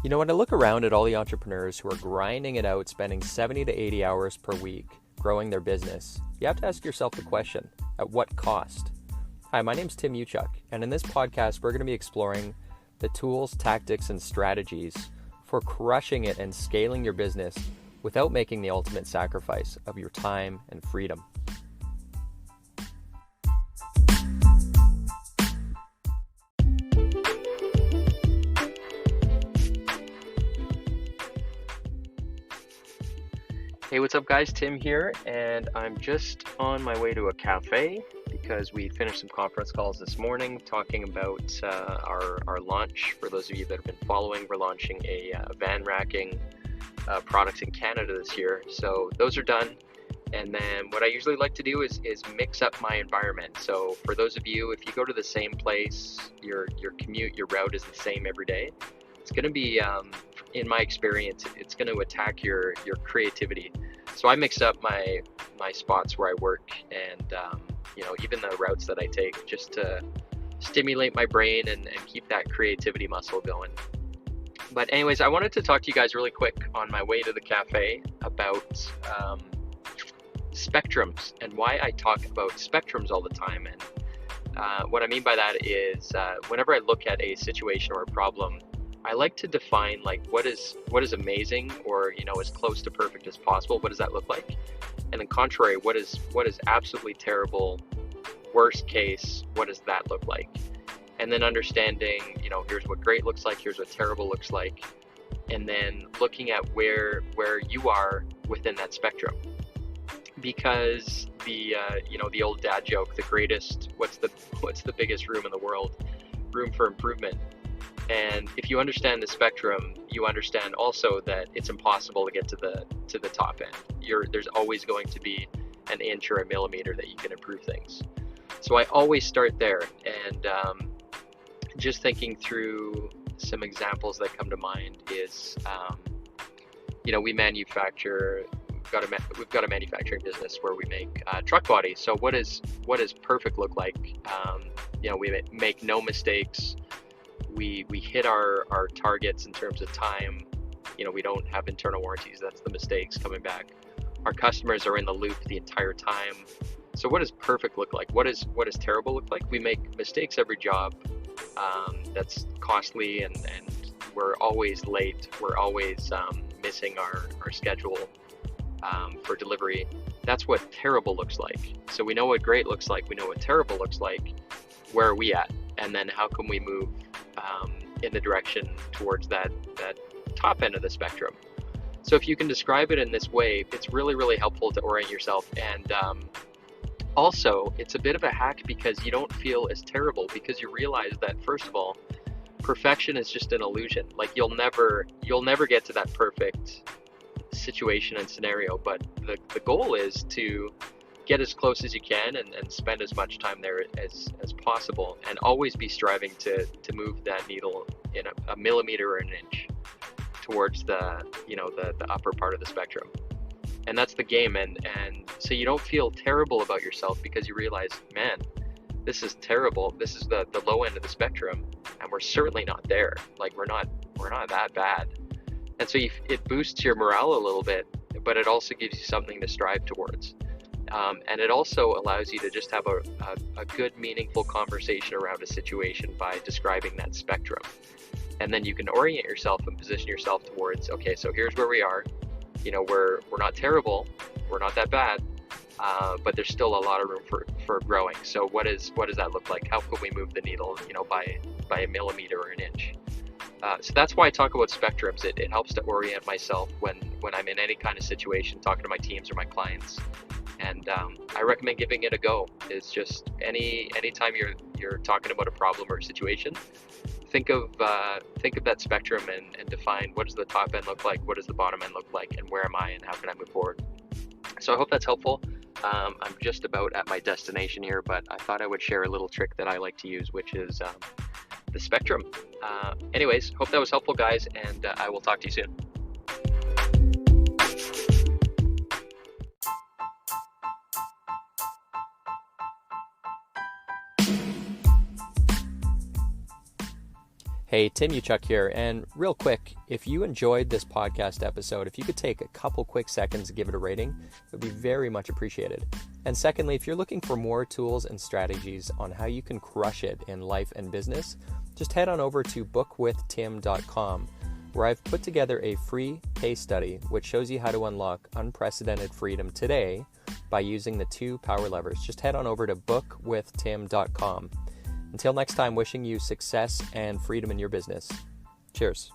You know, when I look around at all the entrepreneurs who are grinding it out, spending 70 to 80 hours per week growing their business, you have to ask yourself the question, at what cost? Hi, my name's Tim Uchuk, and in this podcast, we're going to be exploring the tools, tactics, and strategies for crushing it and scaling your business without making the ultimate sacrifice of your time and freedom. Hey, what's up guys? Tim here, and I'm just on my way to a cafe because we finished some conference calls this morning talking about our launch. For those of you that have been following, we're launching a van racking product in Canada this year. So those are done. And then what I usually like to do is mix up my environment. So for those of you, if you go to the same place, your commute, your route is the same every day, it's going to be, in my experience, it's going to attack your creativity. So I mix up my spots where I work and, even the routes that I take just to stimulate my brain and keep that creativity muscle going. But anyways, I wanted to talk to you guys really quick on my way to the cafe about spectrums and why I talk about spectrums all the time. And what I mean by that is whenever I look at a situation or a problem, I like to define like what is amazing or as close to perfect as possible. What does that look like? And then contrary, what is absolutely terrible, worst case, what does that look like? And then understanding, here's what great looks like, here's what terrible looks like, and then looking at where you are within that spectrum. Because the old dad joke, the greatest, what's the biggest room in the world? Room for improvement. And if you understand the spectrum, you understand also that it's impossible to get to the top end. There's always going to be an inch or a millimeter that you can improve things. So I always start there, and just thinking through some examples that come to mind is, we manufacture. We've got a manufacturing business where we make truck bodies. So what does perfect look like? We make no mistakes. We hit our targets in terms of time. We don't have internal warranties. That's the mistakes coming back. Our customers are in the loop the entire time. So what does perfect look like? What does terrible look like? We make mistakes every job. That's costly, and we're always late. We're always missing our schedule for delivery. That's what terrible looks like. So we know what great looks like. We know what terrible looks like. Where are we at? And then how can we move in the direction towards that top end of the spectrum? So if you can describe it in this way, it's really, really helpful to orient yourself. And also, it's a bit of a hack because you don't feel as terrible, because you realize that, first of all, perfection is just an illusion. Like you'll never get to that perfect situation and scenario, but the goal is to get as close as you can and spend as much time there as possible, and always be striving to move that needle in a millimeter or an inch towards the upper part of the spectrum. And that's the game. And so you don't feel terrible about yourself because you realize, man, this is terrible. This is the low end of the spectrum, and we're certainly not there. Like we're not that bad. And so it boosts your morale a little bit, but it also gives you something to strive towards. And it also allows you to just have a good, meaningful conversation around a situation by describing that spectrum. And then you can orient yourself and position yourself towards, okay, so here's where we are. We're not terrible, we're not that bad, but there's still a lot of room for growing. So what does that look like? How can we move the needle, by a millimeter or an inch? So that's why I talk about spectrums. It helps to orient myself when I'm in any kind of situation, talking to my teams or my clients. And I recommend giving it a go. It's just anytime you're talking about a problem or a situation, think of that spectrum and define, what does the top end look like, what does the bottom end look like, and where am I, and how can I move forward. So I hope that's helpful. I'm just about at my destination here, but I thought I would share a little trick that I like to use, which is the spectrum. Anyways, hope that was helpful, guys, and I will talk to you soon. Hey, Tim Uchuk here, and real quick, if you enjoyed this podcast episode, if you could take a couple quick seconds to give it a rating, it would be very much appreciated. And secondly, if you're looking for more tools and strategies on how you can crush it in life and business, just head on over to bookwithtim.com, where I've put together a free case study which shows you how to unlock unprecedented freedom today by using the 2 power levers. Just head on over to bookwithtim.com. Until next time, wishing you success and freedom in your business. Cheers.